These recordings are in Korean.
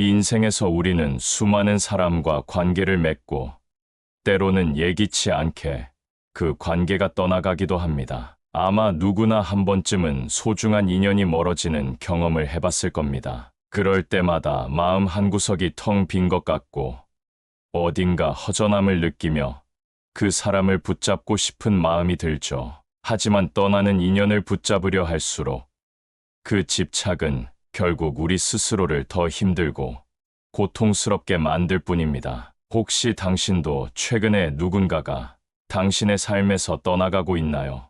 인생에서 우리는 수많은 사람과 관계를 맺고 때로는 예기치 않게 그 관계가 떠나가기도 합니다. 아마 누구나 한 번쯤은 소중한 인연이 멀어지는 경험을 해봤을 겁니다. 그럴 때마다 마음 한구석이 텅 빈 것 같고 어딘가 허전함을 느끼며 그 사람을 붙잡고 싶은 마음이 들죠. 하지만 떠나는 인연을 붙잡으려 할수록 그 집착은 결국 우리 스스로를 더 힘들고 고통스럽게 만들 뿐입니다. 혹시 당신도 최근에 누군가가 당신의 삶에서 떠나가고 있나요?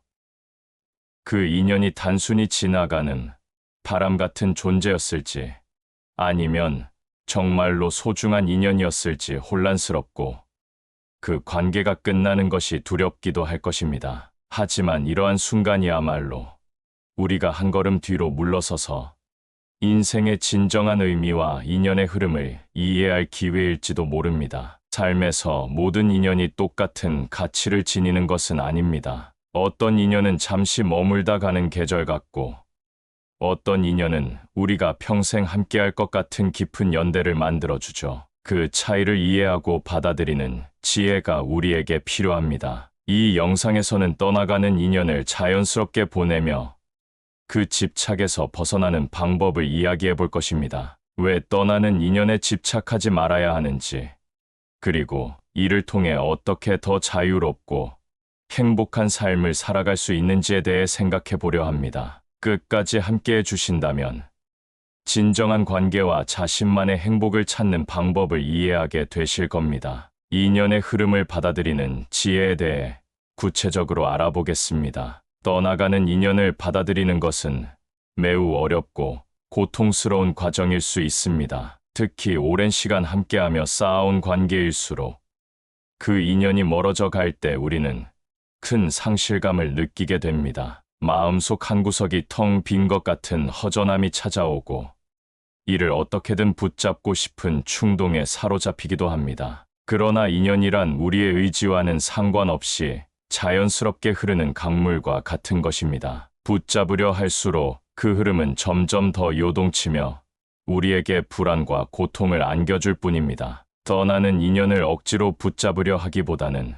그 인연이 단순히 지나가는 바람 같은 존재였을지, 아니면 정말로 소중한 인연이었을지 혼란스럽고 그 관계가 끝나는 것이 두렵기도 할 것입니다. 하지만 이러한 순간이야말로 우리가 한 걸음 뒤로 물러서서 인생의 진정한 의미와 인연의 흐름을 이해할 기회일지도 모릅니다. 삶에서 모든 인연이 똑같은 가치를 지니는 것은 아닙니다. 어떤 인연은 잠시 머물다 가는 계절 같고, 어떤 인연은 우리가 평생 함께할 것 같은 깊은 연대를 만들어주죠. 그 차이를 이해하고 받아들이는 지혜가 우리에게 필요합니다. 이 영상에서는 떠나가는 인연을 자연스럽게 보내며 그 집착에서 벗어나는 방법을 이야기해 볼 것입니다. 왜 떠나는 인연에 집착하지 말아야 하는지, 그리고 이를 통해 어떻게 더 자유롭고 행복한 삶을 살아갈 수 있는지에 대해 생각해 보려 합니다. 끝까지 함께해 주신다면 진정한 관계와 자신만의 행복을 찾는 방법을 이해하게 되실 겁니다. 인연의 흐름을 받아들이는 지혜에 대해 구체적으로 알아보겠습니다. 떠나가는 인연을 받아들이는 것은 매우 어렵고 고통스러운 과정일 수 있습니다. 특히 오랜 시간 함께하며 쌓아온 관계일수록 그 인연이 멀어져 갈 때 우리는 큰 상실감을 느끼게 됩니다. 마음속 한구석이 텅 빈 것 같은 허전함이 찾아오고 이를 어떻게든 붙잡고 싶은 충동에 사로잡히기도 합니다. 그러나 인연이란 우리의 의지와는 상관없이 자연스럽게 흐르는 강물과 같은 것입니다. 붙잡으려 할수록 그 흐름은 점점 더 요동치며 우리에게 불안과 고통을 안겨줄 뿐입니다. 떠나는 인연을 억지로 붙잡으려 하기보다는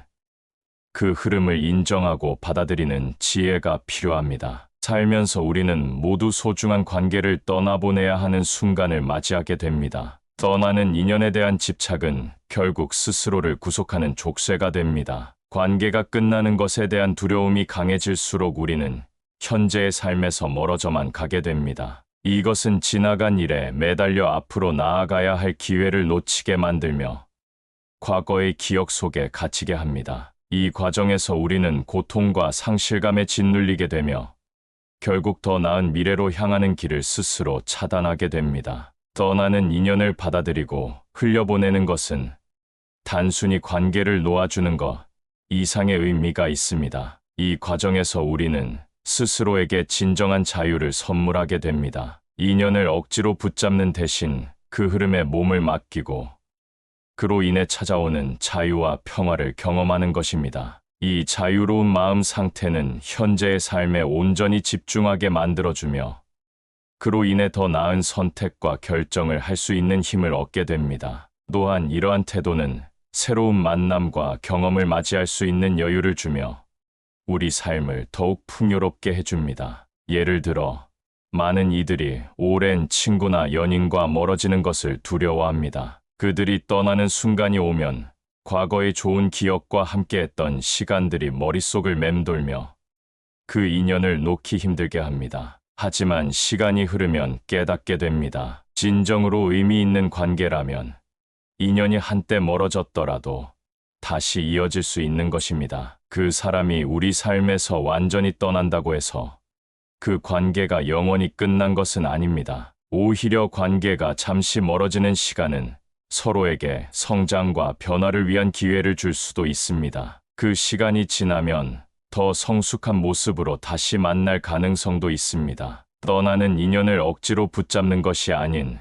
그 흐름을 인정하고 받아들이는 지혜가 필요합니다. 살면서 우리는 모두 소중한 관계를 떠나보내야 하는 순간을 맞이하게 됩니다. 떠나는 인연에 대한 집착은 결국 스스로를 구속하는 족쇄가 됩니다. 관계가 끝나는 것에 대한 두려움이 강해질수록 우리는 현재의 삶에서 멀어져만 가게 됩니다. 이것은 지나간 일에 매달려 앞으로 나아가야 할 기회를 놓치게 만들며 과거의 기억 속에 갇히게 합니다. 이 과정에서 우리는 고통과 상실감에 짓눌리게 되며 결국 더 나은 미래로 향하는 길을 스스로 차단하게 됩니다. 떠나는 인연을 받아들이고 흘려보내는 것은 단순히 관계를 놓아주는 것 이상의 의미가 있습니다. 이 과정에서 우리는 스스로에게 진정한 자유를 선물하게 됩니다. 인연을 억지로 붙잡는 대신 그 흐름에 몸을 맡기고 그로 인해 찾아오는 자유와 평화를 경험하는 것입니다. 이 자유로운 마음 상태는 현재의 삶에 온전히 집중하게 만들어주며 그로 인해 더 나은 선택과 결정을 할 수 있는 힘을 얻게 됩니다. 또한 이러한 태도는 새로운 만남과 경험을 맞이할 수 있는 여유를 주며 우리 삶을 더욱 풍요롭게 해줍니다. 예를 들어 많은 이들이 오랜 친구나 연인과 멀어지는 것을 두려워합니다. 그들이 떠나는 순간이 오면 과거의 좋은 기억과 함께했던 시간들이 머릿속을 맴돌며 그 인연을 놓기 힘들게 합니다. 하지만 시간이 흐르면 깨닫게 됩니다. 진정으로 의미 있는 관계라면 인연이 한때 멀어졌더라도 다시 이어질 수 있는 것입니다. 그 사람이 우리 삶에서 완전히 떠난다고 해서 그 관계가 영원히 끝난 것은 아닙니다. 오히려 관계가 잠시 멀어지는 시간은 서로에게 성장과 변화를 위한 기회를 줄 수도 있습니다. 그 시간이 지나면 더 성숙한 모습으로 다시 만날 가능성도 있습니다. 떠나는 인연을 억지로 붙잡는 것이 아닌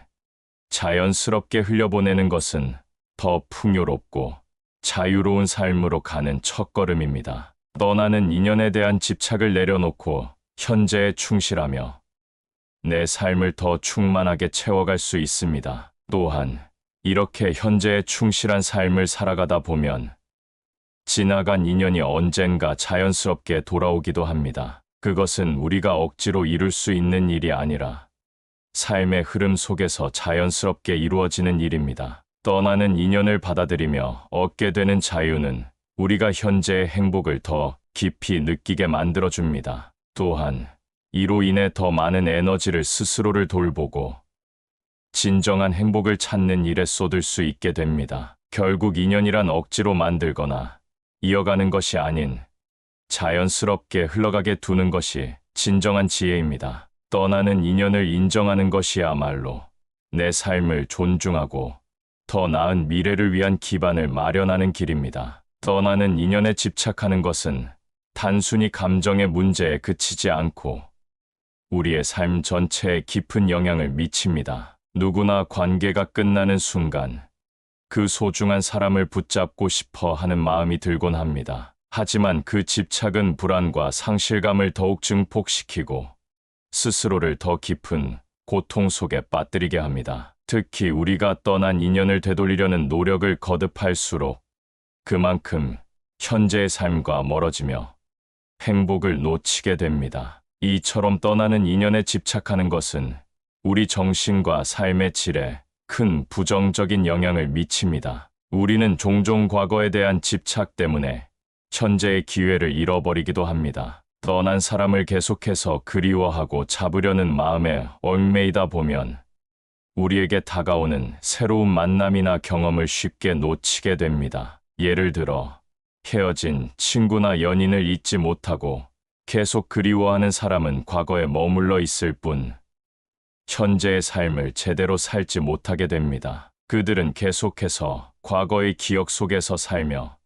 자연스럽게 흘려보내는 것은 더 풍요롭고 자유로운 삶으로 가는 첫걸음입니다. 떠나는 인연에 대한 집착을 내려놓고 현재에 충실하며 내 삶을 더 충만하게 채워갈 수 있습니다. 또한 이렇게 현재에 충실한 삶을 살아가다 보면 지나간 인연이 언젠가 자연스럽게 돌아오기도 합니다. 그것은 우리가 억지로 이룰 수 있는 일이 아니라 삶의 흐름 속에서 자연스럽게 이루어지는 일입니다. 떠나는 인연을 받아들이며 얻게 되는 자유는 우리가 현재의 행복을 더 깊이 느끼게 만들어줍니다. 또한 이로 인해 더 많은 에너지를 스스로를 돌보고 진정한 행복을 찾는 일에 쏟을 수 있게 됩니다. 결국 인연이란 억지로 만들거나 이어가는 것이 아닌 자연스럽게 흘러가게 두는 것이 진정한 지혜입니다. 떠나는 인연을 인정하는 것이야말로 내 삶을 존중하고 더 나은 미래를 위한 기반을 마련하는 길입니다. 떠나는 인연에 집착하는 것은 단순히 감정의 문제에 그치지 않고 우리의 삶 전체에 깊은 영향을 미칩니다. 누구나 관계가 끝나는 순간 그 소중한 사람을 붙잡고 싶어 하는 마음이 들곤 합니다. 하지만 그 집착은 불안과 상실감을 더욱 증폭시키고 스스로를 더 깊은 고통 속에 빠뜨리게 합니다. 특히 우리가 떠난 인연을 되돌리려는 노력을 거듭할수록 그만큼 현재의 삶과 멀어지며 행복을 놓치게 됩니다. 이처럼 떠나는 인연에 집착하는 것은 우리 정신과 삶의 질에 큰 부정적인 영향을 미칩니다. 우리는 종종 과거에 대한 집착 때문에 현재의 기회를 잃어버리기도 합니다. 떠난 사람을 계속해서 그리워하고 잡으려는 마음에 얽매이다 보면 우리에게 다가오는 새로운 만남이나 경험을 쉽게 놓치게 됩니다. 예를 들어 헤어진 친구나 연인을 잊지 못하고 계속 그리워하는 사람은 과거에 머물러 있을 뿐 현재의 삶을 제대로 살지 못하게 됩니다. 그들은 계속해서 과거의 기억 속에서 살며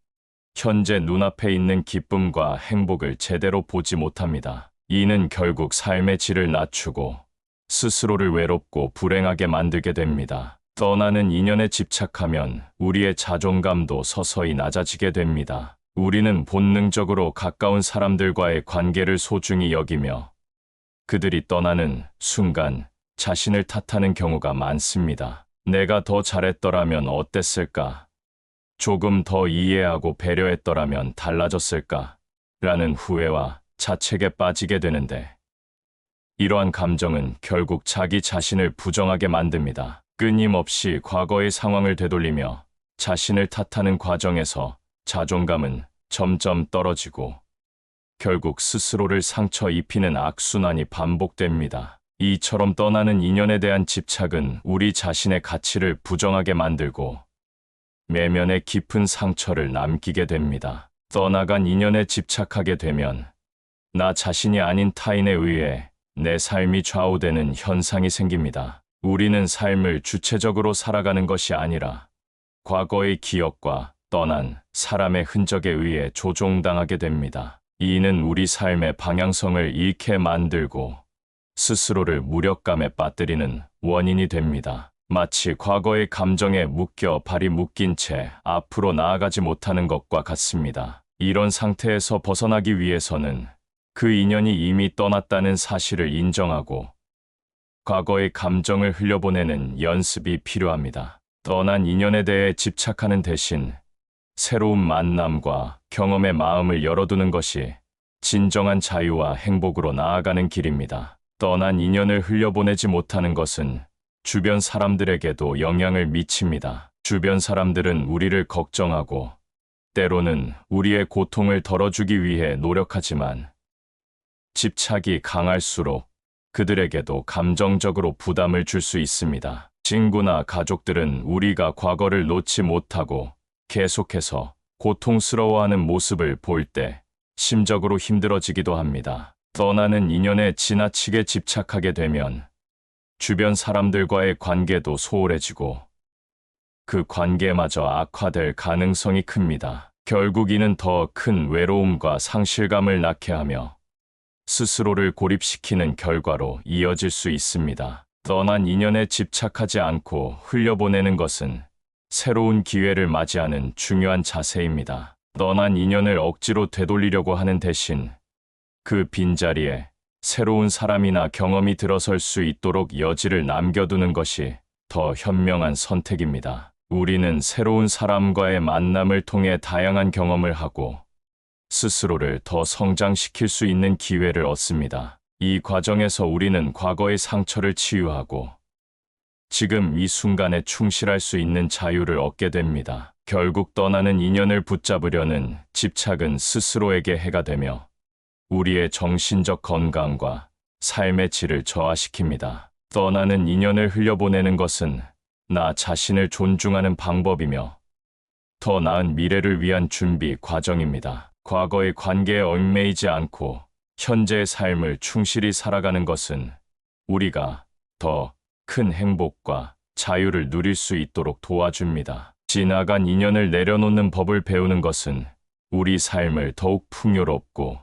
현재 눈앞에 있는 기쁨과 행복을 제대로 보지 못합니다. 이는 결국 삶의 질을 낮추고 스스로를 외롭고 불행하게 만들게 됩니다. 떠나는 인연에 집착하면 우리의 자존감도 서서히 낮아지게 됩니다. 우리는 본능적으로 가까운 사람들과의 관계를 소중히 여기며 그들이 떠나는 순간 자신을 탓하는 경우가 많습니다. 내가 더 잘했더라면 어땠을까? 조금 더 이해하고 배려했더라면 달라졌을까? 라는 후회와 자책에 빠지게 되는데 이러한 감정은 결국 자기 자신을 부정하게 만듭니다. 끊임없이 과거의 상황을 되돌리며 자신을 탓하는 과정에서 자존감은 점점 떨어지고 결국 스스로를 상처 입히는 악순환이 반복됩니다. 이처럼 떠나는 인연에 대한 집착은 우리 자신의 가치를 부정하게 만들고 내면에 깊은 상처를 남기게 됩니다. 떠나간 인연에 집착하게 되면 나 자신이 아닌 타인에 의해 내 삶이 좌우되는 현상이 생깁니다. 우리는 삶을 주체적으로 살아가는 것이 아니라 과거의 기억과 떠난 사람의 흔적에 의해 조종당하게 됩니다. 이는 우리 삶의 방향성을 잃게 만들고 스스로를 무력감에 빠뜨리는 원인이 됩니다. 마치 과거의 감정에 묶여 발이 묶인 채 앞으로 나아가지 못하는 것과 같습니다. 이런 상태에서 벗어나기 위해서는 그 인연이 이미 떠났다는 사실을 인정하고 과거의 감정을 흘려보내는 연습이 필요합니다. 떠난 인연에 대해 집착하는 대신 새로운 만남과 경험에 마음을 열어두는 것이 진정한 자유와 행복으로 나아가는 길입니다. 떠난 인연을 흘려보내지 못하는 것은 주변 사람들에게도 영향을 미칩니다. 주변 사람들은 우리를 걱정하고 때로는 우리의 고통을 덜어주기 위해 노력하지만 집착이 강할수록 그들에게도 감정적으로 부담을 줄 수 있습니다. 친구나 가족들은 우리가 과거를 놓지 못하고 계속해서 고통스러워하는 모습을 볼 때 심적으로 힘들어지기도 합니다. 떠나는 인연에 지나치게 집착하게 되면 주변 사람들과의 관계도 소홀해지고 그 관계마저 악화될 가능성이 큽니다. 결국 이는 더 큰 외로움과 상실감을 낳게 하며 스스로를 고립시키는 결과로 이어질 수 있습니다. 떠난 인연에 집착하지 않고 흘려보내는 것은 새로운 기회를 맞이하는 중요한 자세입니다. 떠난 인연을 억지로 되돌리려고 하는 대신 그 빈자리에 새로운 사람이나 경험이 들어설 수 있도록 여지를 남겨두는 것이 더 현명한 선택입니다. 우리는 새로운 사람과의 만남을 통해 다양한 경험을 하고 스스로를 더 성장시킬 수 있는 기회를 얻습니다. 이 과정에서 우리는 과거의 상처를 치유하고 지금 이 순간에 충실할 수 있는 자유를 얻게 됩니다. 결국 떠나는 인연을 붙잡으려는 집착은 스스로에게 해가 되며 우리의 정신적 건강과 삶의 질을 저하시킵니다. 떠나는 인연을 흘려보내는 것은 나 자신을 존중하는 방법이며 더 나은 미래를 위한 준비 과정입니다. 과거의 관계에 얽매이지 않고 현재의 삶을 충실히 살아가는 것은 우리가 더 큰 행복과 자유를 누릴 수 있도록 도와줍니다. 지나간 인연을 내려놓는 법을 배우는 것은 우리 삶을 더욱 풍요롭고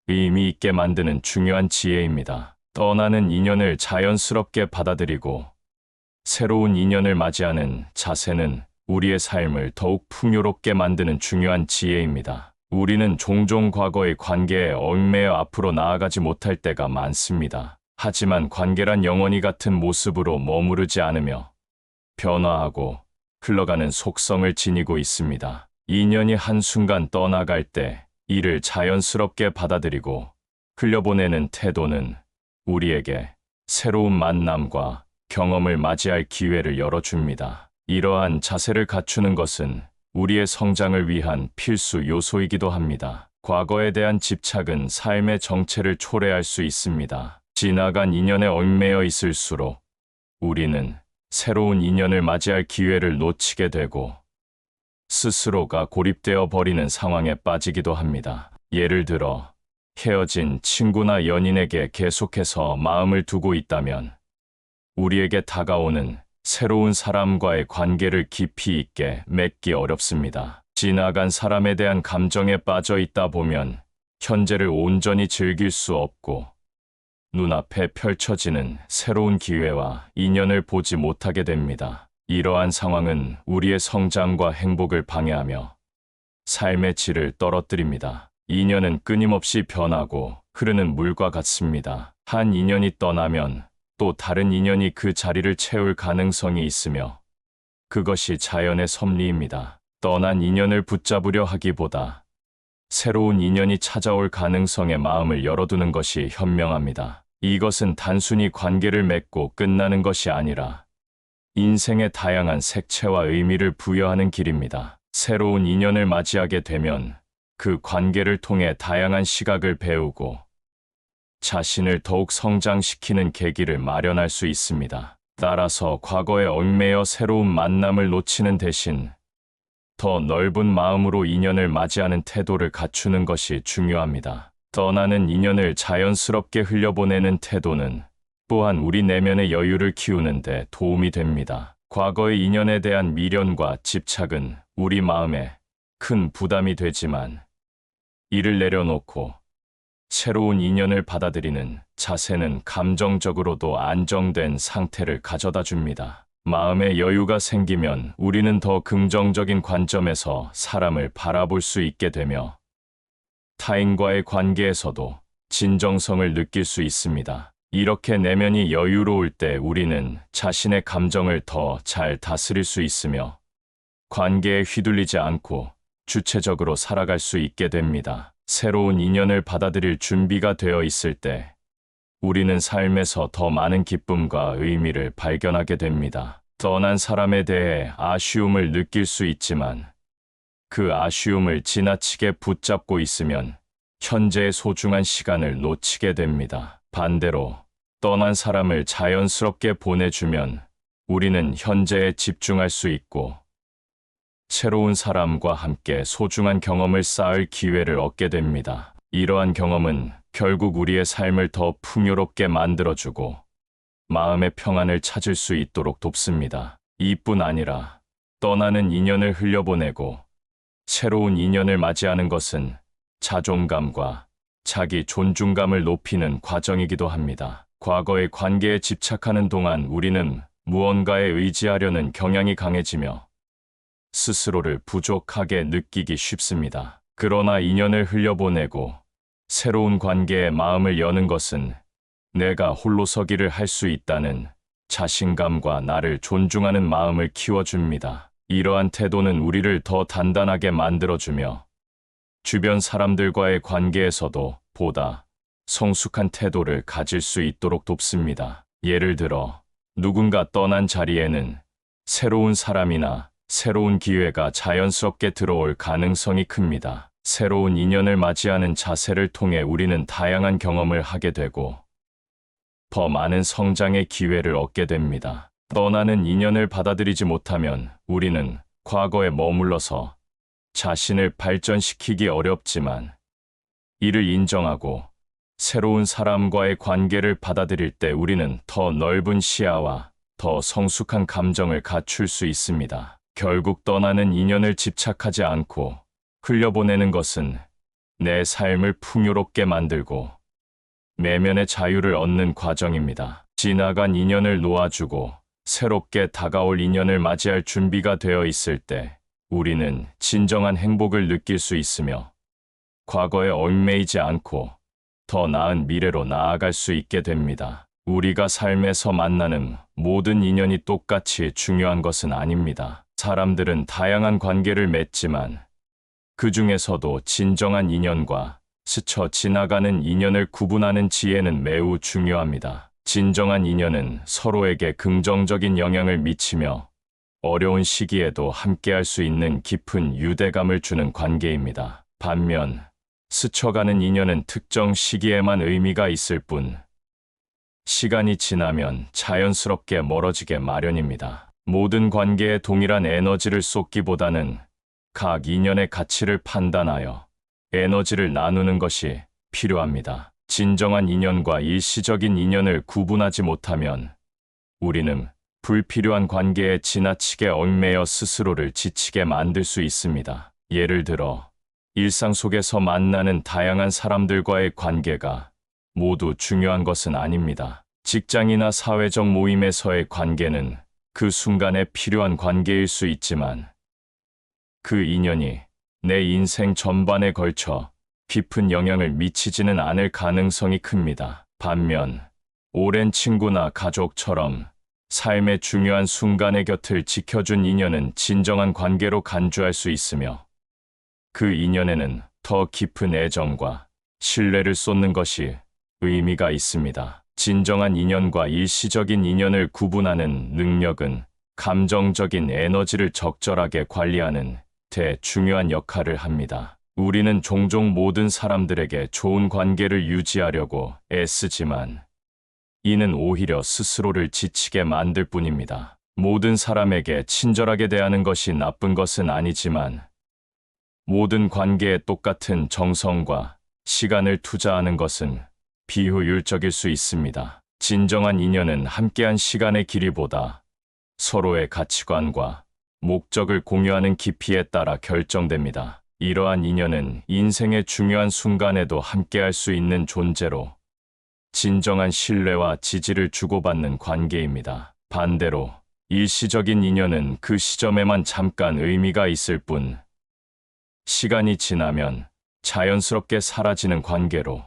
의미 있게 만드는 중요한 지혜입니다. 떠나는 인연을 자연스럽게 받아들이고 새로운 인연을 맞이하는 자세는 우리의 삶을 더욱 풍요롭게 만드는 중요한 지혜입니다. 우리는 종종 과거의 관계에 얽매여 앞으로 나아가지 못할 때가 많습니다. 하지만 관계란 영원히 같은 모습으로 머무르지 않으며 변화하고 흘러가는 속성을 지니고 있습니다. 인연이 한순간 떠나갈 때 이를 자연스럽게 받아들이고 흘려보내는 태도는 우리에게 새로운 만남과 경험을 맞이할 기회를 열어줍니다. 이러한 자세를 갖추는 것은 우리의 성장을 위한 필수 요소이기도 합니다. 과거에 대한 집착은 삶의 정체를 초래할 수 있습니다. 지나간 인연에 얽매여 있을수록 우리는 새로운 인연을 맞이할 기회를 놓치게 되고 스스로가 고립되어 버리는 상황에 빠지기도 합니다. 예를 들어 헤어진 친구나 연인에게 계속해서 마음을 두고 있다면 우리에게 다가오는 새로운 사람과의 관계를 깊이 있게 맺기 어렵습니다. 지나간 사람에 대한 감정에 빠져 있다 보면 현재를 온전히 즐길 수 없고 눈앞에 펼쳐지는 새로운 기회와 인연을 보지 못하게 됩니다. 이러한 상황은 우리의 성장과 행복을 방해하며 삶의 질을 떨어뜨립니다. 인연은 끊임없이 변하고 흐르는 물과 같습니다. 한 인연이 떠나면 또 다른 인연이 그 자리를 채울 가능성이 있으며 그것이 자연의 섭리입니다. 떠난 인연을 붙잡으려 하기보다 새로운 인연이 찾아올 가능성에 마음을 열어두는 것이 현명합니다. 이것은 단순히 관계를 맺고 끝나는 것이 아니라 인생의 다양한 색채와 의미를 부여하는 길입니다. 새로운 인연을 맞이하게 되면 그 관계를 통해 다양한 시각을 배우고 자신을 더욱 성장시키는 계기를 마련할 수 있습니다. 따라서 과거에 얽매여 새로운 만남을 놓치는 대신 더 넓은 마음으로 인연을 맞이하는 태도를 갖추는 것이 중요합니다. 떠나는 인연을 자연스럽게 흘려보내는 태도는 또한 우리 내면의 여유를 키우는 데 도움이 됩니다. 과거의 인연에 대한 미련과 집착은 우리 마음에 큰 부담이 되지만 이를 내려놓고 새로운 인연을 받아들이는 자세는 감정적으로도 안정된 상태를 가져다 줍니다. 마음의 여유가 생기면 우리는 더 긍정적인 관점에서 사람을 바라볼 수 있게 되며 타인과의 관계에서도 진정성을 느낄 수 있습니다. 이렇게 내면이 여유로울 때 우리는 자신의 감정을 더 잘 다스릴 수 있으며 관계에 휘둘리지 않고 주체적으로 살아갈 수 있게 됩니다. 새로운 인연을 받아들일 준비가 되어 있을 때 우리는 삶에서 더 많은 기쁨과 의미를 발견하게 됩니다. 떠난 사람에 대해 아쉬움을 느낄 수 있지만 그 아쉬움을 지나치게 붙잡고 있으면 현재의 소중한 시간을 놓치게 됩니다. 반대로 떠난 사람을 자연스럽게 보내주면 우리는 현재에 집중할 수 있고 새로운 사람과 함께 소중한 경험을 쌓을 기회를 얻게 됩니다. 이러한 경험은 결국 우리의 삶을 더 풍요롭게 만들어주고 마음의 평안을 찾을 수 있도록 돕습니다. 이뿐 아니라 떠나는 인연을 흘려보내고 새로운 인연을 맞이하는 것은 자존감과 자기 존중감을 높이는 과정이기도 합니다. 과거의 관계에 집착하는 동안 우리는 무언가에 의지하려는 경향이 강해지며 스스로를 부족하게 느끼기 쉽습니다. 그러나 인연을 흘려보내고 새로운 관계에 마음을 여는 것은 내가 홀로 서기를 할 수 있다는 자신감과 나를 존중하는 마음을 키워줍니다. 이러한 태도는 우리를 더 단단하게 만들어주며 주변 사람들과의 관계에서도 보다 성숙한 태도를 가질 수 있도록 돕습니다. 예를 들어 누군가 떠난 자리에는 새로운 사람이나 새로운 기회가 자연스럽게 들어올 가능성이 큽니다. 새로운 인연을 맞이하는 자세를 통해 우리는 다양한 경험을 하게 되고 더 많은 성장의 기회를 얻게 됩니다. 떠나는 인연을 받아들이지 못하면 우리는 과거에 머물러서 자신을 발전시키기 어렵지만 이를 인정하고 새로운 사람과의 관계를 받아들일 때 우리는 더 넓은 시야와 더 성숙한 감정을 갖출 수 있습니다. 결국 떠나는 인연을 집착하지 않고 흘려보내는 것은 내 삶을 풍요롭게 만들고 내면의 자유를 얻는 과정입니다. 지나간 인연을 놓아주고 새롭게 다가올 인연을 맞이할 준비가 되어 있을 때 우리는 진정한 행복을 느낄 수 있으며 과거에 얽매이지 않고 더 나은 미래로 나아갈 수 있게 됩니다. 우리가 삶에서 만나는 모든 인연이 똑같이 중요한 것은 아닙니다. 사람들은 다양한 관계를 맺지만 그 중에서도 진정한 인연과 스쳐 지나가는 인연을 구분하는 지혜는 매우 중요합니다. 진정한 인연은 서로에게 긍정적인 영향을 미치며 어려운 시기에도 함께할 수 있는 깊은 유대감을 주는 관계입니다. 반면 스쳐가는 인연은 특정 시기에만 의미가 있을 뿐 시간이 지나면 자연스럽게 멀어지게 마련입니다. 모든 관계에 동일한 에너지를 쏟기보다는 각 인연의 가치를 판단하여 에너지를 나누는 것이 필요합니다. 진정한 인연과 일시적인 인연을 구분하지 못하면 우리는 불필요한 관계에 지나치게 얽매여 스스로를 지치게 만들 수 있습니다. 예를 들어 일상 속에서 만나는 다양한 사람들과의 관계가 모두 중요한 것은 아닙니다. 직장이나 사회적 모임에서의 관계는 그 순간에 필요한 관계일 수 있지만 그 인연이 내 인생 전반에 걸쳐 깊은 영향을 미치지는 않을 가능성이 큽니다. 반면 오랜 친구나 가족처럼 삶의 중요한 순간의 곁을 지켜준 인연은 진정한 관계로 간주할 수 있으며 그 인연에는 더 깊은 애정과 신뢰를 쏟는 것이 의미가 있습니다. 진정한 인연과 일시적인 인연을 구분하는 능력은 감정적인 에너지를 적절하게 관리하는 데 중요한 역할을 합니다. 우리는 종종 모든 사람들에게 좋은 관계를 유지하려고 애쓰지만 이는 오히려 스스로를 지치게 만들 뿐입니다. 모든 사람에게 친절하게 대하는 것이 나쁜 것은 아니지만 모든 관계에 똑같은 정성과 시간을 투자하는 것은 비효율적일 수 있습니다. 진정한 인연은 함께한 시간의 길이보다 서로의 가치관과 목적을 공유하는 깊이에 따라 결정됩니다. 이러한 인연은 인생의 중요한 순간에도 함께할 수 있는 존재로 진정한 신뢰와 지지를 주고받는 관계입니다. 반대로 일시적인 인연은 그 시점에만 잠깐 의미가 있을 뿐 시간이 지나면 자연스럽게 사라지는 관계로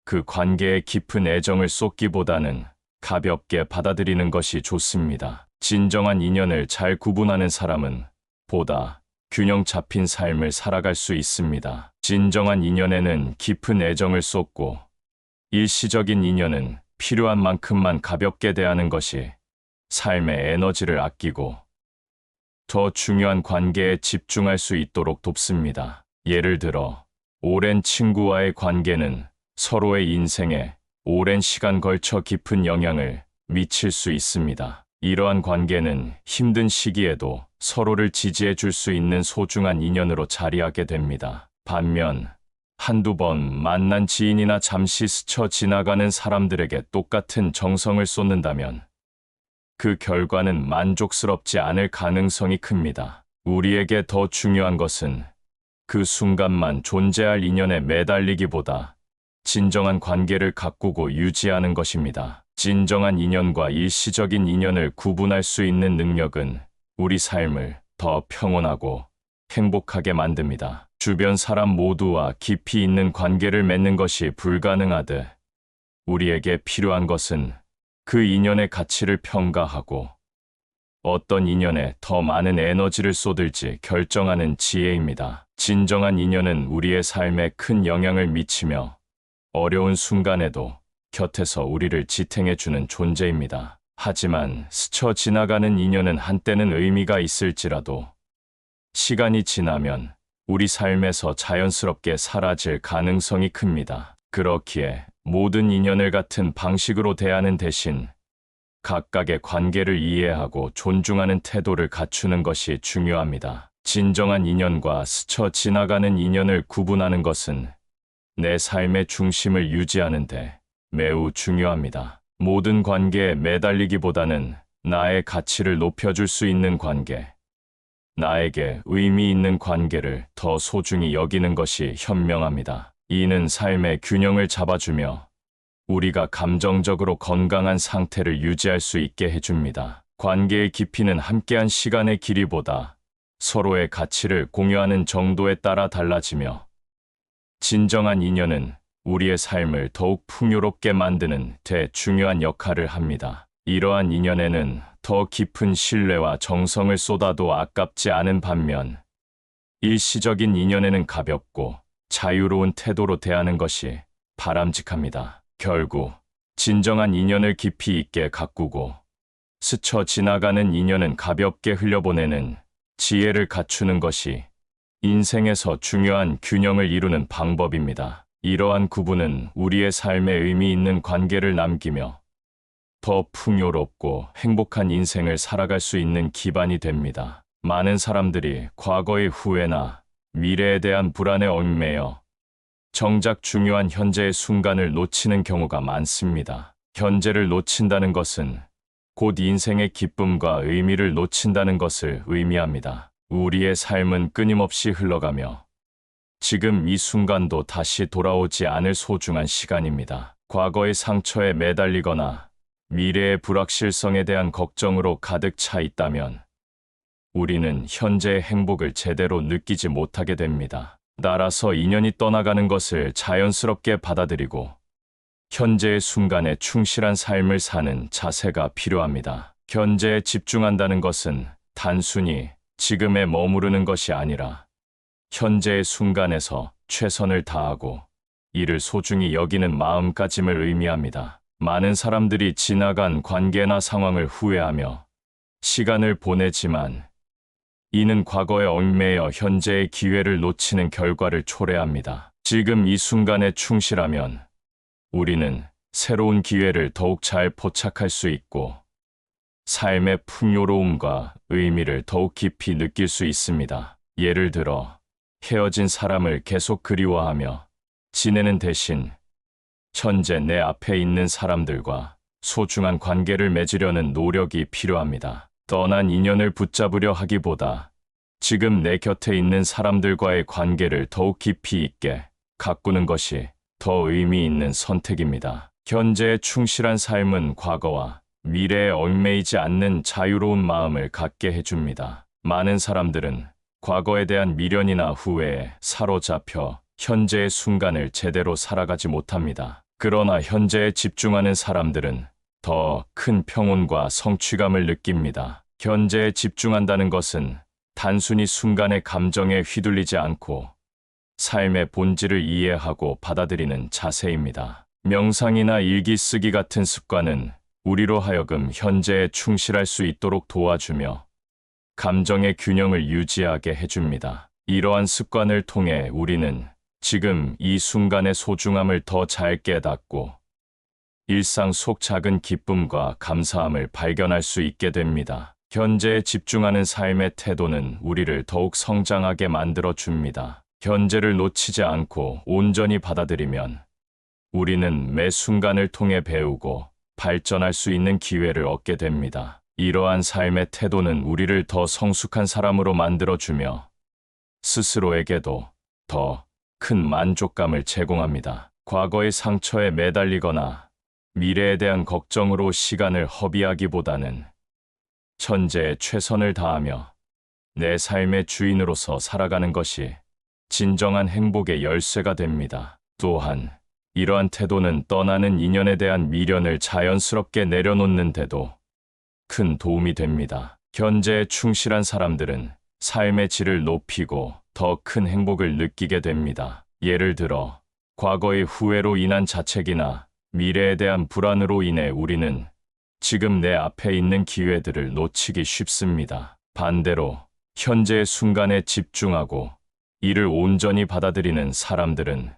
그 관계에 깊은 애정을 쏟기보다는 가볍게 받아들이는 것이 좋습니다. 진정한 인연을 잘 구분하는 사람은 보다 균형 잡힌 삶을 살아갈 수 있습니다. 진정한 인연에는 깊은 애정을 쏟고 일시적인 인연은 필요한 만큼만 가볍게 대하는 것이 삶의 에너지를 아끼고 더 중요한 관계에 집중할 수 있도록 돕습니다. 예를 들어 오랜 친구와의 관계는 서로의 인생에 오랜 시간 걸쳐 깊은 영향을 미칠 수 있습니다. 이러한 관계는 힘든 시기에도 서로를 지지해 줄 수 있는 소중한 인연으로 자리하게 됩니다. 반면 한두 번 만난 지인이나 잠시 스쳐 지나가는 사람들에게 똑같은 정성을 쏟는다면 그 결과는 만족스럽지 않을 가능성이 큽니다. 우리에게 더 중요한 것은 그 순간만 존재할 인연에 매달리기보다 진정한 관계를 가꾸고 유지하는 것입니다. 진정한 인연과 일시적인 인연을 구분할 수 있는 능력은 우리 삶을 더 평온하고 행복하게 만듭니다. 주변 사람 모두와 깊이 있는 관계를 맺는 것이 불가능하듯 우리에게 필요한 것은 그 인연의 가치를 평가하고 어떤 인연에 더 많은 에너지를 쏟을지 결정하는 지혜입니다. 진정한 인연은 우리의 삶에 큰 영향을 미치며 어려운 순간에도 곁에서 우리를 지탱해주는 존재입니다. 하지만 스쳐 지나가는 인연은 한때는 의미가 있을지라도 시간이 지나면 우리 삶에서 자연스럽게 사라질 가능성이 큽니다. 그렇기에 모든 인연을 같은 방식으로 대하는 대신 각각의 관계를 이해하고 존중하는 태도를 갖추는 것이 중요합니다. 진정한 인연과 스쳐 지나가는 인연을 구분하는 것은 내 삶의 중심을 유지하는 데 매우 중요합니다. 모든 관계에 매달리기보다는 나의 가치를 높여줄 수 있는 관계, 나에게 의미 있는 관계를 더 소중히 여기는 것이 현명합니다. 이는 삶의 균형을 잡아주며 우리가 감정적으로 건강한 상태를 유지할 수 있게 해줍니다. 관계의 깊이는 함께한 시간의 길이보다 서로의 가치를 공유하는 정도에 따라 달라지며 진정한 인연은 우리의 삶을 더욱 풍요롭게 만드는 데 중요한 역할을 합니다. 이러한 인연에는 더 깊은 신뢰와 정성을 쏟아도 아깝지 않은 반면 일시적인 인연에는 가볍고 자유로운 태도로 대하는 것이 바람직합니다. 결국 진정한 인연을 깊이 있게 가꾸고 스쳐 지나가는 인연은 가볍게 흘려보내는 지혜를 갖추는 것이 인생에서 중요한 균형을 이루는 방법입니다. 이러한 구분은 우리의 삶에 의미 있는 관계를 남기며 더 풍요롭고 행복한 인생을 살아갈 수 있는 기반이 됩니다. 많은 사람들이 과거의 후회나 미래에 대한 불안에 얽매여 정작 중요한 현재의 순간을 놓치는 경우가 많습니다. 현재를 놓친다는 것은 곧 인생의 기쁨과 의미를 놓친다는 것을 의미합니다. 우리의 삶은 끊임없이 흘러가며 지금 이 순간도 다시 돌아오지 않을 소중한 시간입니다. 과거의 상처에 매달리거나 미래의 불확실성에 대한 걱정으로 가득 차 있다면 우리는 현재의 행복을 제대로 느끼지 못하게 됩니다. 따라서 인연이 떠나가는 것을 자연스럽게 받아들이고 현재의 순간에 충실한 삶을 사는 자세가 필요합니다. 현재에 집중한다는 것은 단순히 지금에 머무르는 것이 아니라 현재의 순간에서 최선을 다하고 이를 소중히 여기는 마음가짐을 의미합니다. 많은 사람들이 지나간 관계나 상황을 후회하며 시간을 보내지만 이는 과거에 얽매여 현재의 기회를 놓치는 결과를 초래합니다. 지금 이 순간에 충실하면 우리는 새로운 기회를 더욱 잘 포착할 수 있고 삶의 풍요로움과 의미를 더욱 깊이 느낄 수 있습니다. 예를 들어 헤어진 사람을 계속 그리워하며 지내는 대신 현재 내 앞에 있는 사람들과 소중한 관계를 맺으려는 노력이 필요합니다. 떠난 인연을 붙잡으려 하기보다 지금 내 곁에 있는 사람들과의 관계를 더욱 깊이 있게 가꾸는 것이 더 의미 있는 선택입니다. 현재에 충실한 삶은 과거와 미래에 얽매이지 않는 자유로운 마음을 갖게 해줍니다. 많은 사람들은 과거에 대한 미련이나 후회에 사로잡혀 현재의 순간을 제대로 살아가지 못합니다. 그러나 현재에 집중하는 사람들은 더 큰 평온과 성취감을 느낍니다. 현재에 집중한다는 것은 단순히 순간의 감정에 휘둘리지 않고 삶의 본질을 이해하고 받아들이는 자세입니다. 명상이나 일기 쓰기 같은 습관은 우리로 하여금 현재에 충실할 수 있도록 도와주며 감정의 균형을 유지하게 해줍니다. 이러한 습관을 통해 우리는 지금 이 순간의 소중함을 더 잘 깨닫고 일상 속 작은 기쁨과 감사함을 발견할 수 있게 됩니다. 현재에 집중하는 삶의 태도는 우리를 더욱 성장하게 만들어 줍니다. 현재를 놓치지 않고 온전히 받아들이면 우리는 매 순간을 통해 배우고 발전할 수 있는 기회를 얻게 됩니다. 이러한 삶의 태도는 우리를 더 성숙한 사람으로 만들어주며 스스로에게도 더 큰 만족감을 제공합니다. 과거의 상처에 매달리거나 미래에 대한 걱정으로 시간을 허비하기보다는 현재에 최선을 다하며 내 삶의 주인으로서 살아가는 것이 진정한 행복의 열쇠가 됩니다. 또한 이러한 태도는 떠나는 인연에 대한 미련을 자연스럽게 내려놓는데도 큰 도움이 됩니다. 현재에 충실한 사람들은 삶의 질을 높이고 더 큰 행복을 느끼게 됩니다. 예를 들어, 과거의 후회로 인한 자책이나 미래에 대한 불안으로 인해 우리는 지금 내 앞에 있는 기회들을 놓치기 쉽습니다. 반대로, 현재의 순간에 집중하고 이를 온전히 받아들이는 사람들은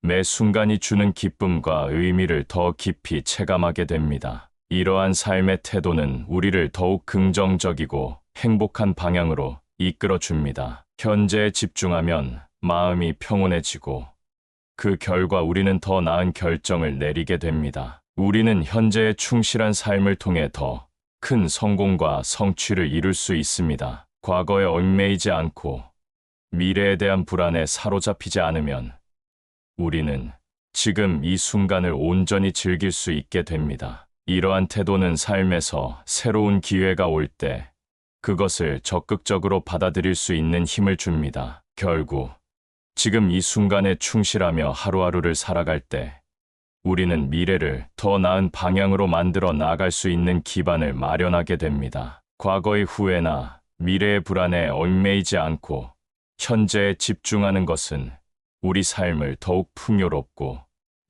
매 순간이 주는 기쁨과 의미를 더 깊이 체감하게 됩니다. 이러한 삶의 태도는 우리를 더욱 긍정적이고 행복한 방향으로 이끌어 줍니다. 현재에 집중하면 마음이 평온해지고 그 결과 우리는 더 나은 결정을 내리게 됩니다. 우리는 현재에 충실한 삶을 통해 더 큰 성공과 성취를 이룰 수 있습니다. 과거에 얽매이지 않고 미래에 대한 불안에 사로잡히지 않으면 우리는 지금 이 순간을 온전히 즐길 수 있게 됩니다. 이러한 태도는 삶에서 새로운 기회가 올 때 그것을 적극적으로 받아들일 수 있는 힘을 줍니다. 결국 지금 이 순간에 충실하며 하루하루를 살아갈 때 우리는 미래를 더 나은 방향으로 만들어 나갈 수 있는 기반을 마련하게 됩니다. 과거의 후회나 미래의 불안에 얽매이지 않고 현재에 집중하는 것은 우리 삶을 더욱 풍요롭고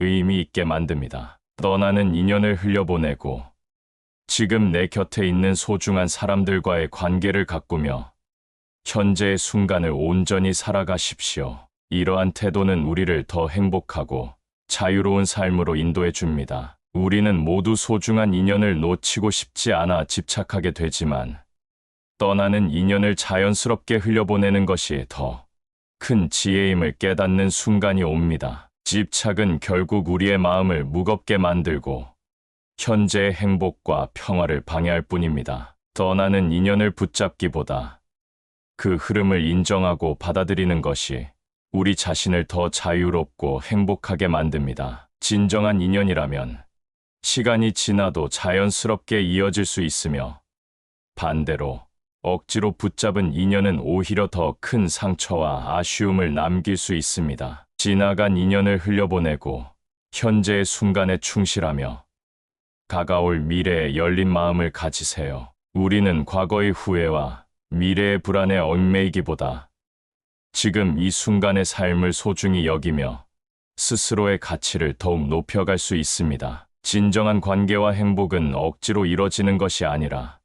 의미 있게 만듭니다. 떠나는 인연을 흘려보내고 지금 내 곁에 있는 소중한 사람들과의 관계를 가꾸며 현재의 순간을 온전히 살아가십시오. 이러한 태도는 우리를 더 행복하고 자유로운 삶으로 인도해 줍니다. 우리는 모두 소중한 인연을 놓치고 싶지 않아 집착하게 되지만 떠나는 인연을 자연스럽게 흘려보내는 것이 더 큰 지혜임을 깨닫는 순간이 옵니다. 집착은 결국 우리의 마음을 무겁게 만들고 현재의 행복과 평화를 방해할 뿐입니다. 떠나는 인연을 붙잡기보다 그 흐름을 인정하고 받아들이는 것이 우리 자신을 더 자유롭고 행복하게 만듭니다. 진정한 인연이라면 시간이 지나도 자연스럽게 이어질 수 있으며 반대로 억지로 붙잡은 인연은 오히려 더 큰 상처와 아쉬움을 남길 수 있습니다. 지나간 인연을 흘려보내고 현재의 순간에 충실하며 다가올 미래에 열린 마음을 가지세요. 우리는 과거의 후회와 미래의 불안에 얽매이기보다 지금 이 순간의 삶을 소중히 여기며 스스로의 가치를 더욱 높여갈 수 있습니다. 진정한 관계와 행복은 억지로 이뤄지는 것이 아니라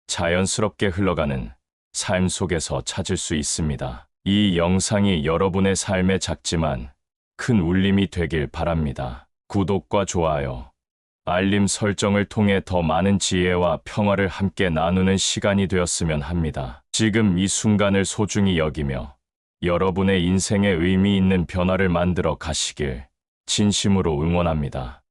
자연스럽게 흘러가는 삶 속에서 찾을 수 있습니다. 이 영상이 여러분의 삶에 작지만 큰 울림이 되길 바랍니다. 구독과 좋아요, 알림 설정을 통해 더 많은 지혜와 평화를 함께 나누는 시간이 되었으면 합니다. 지금 이 순간을 소중히 여기며 여러분의 인생에 의미 있는 변화를 만들어 가시길 진심으로 응원합니다.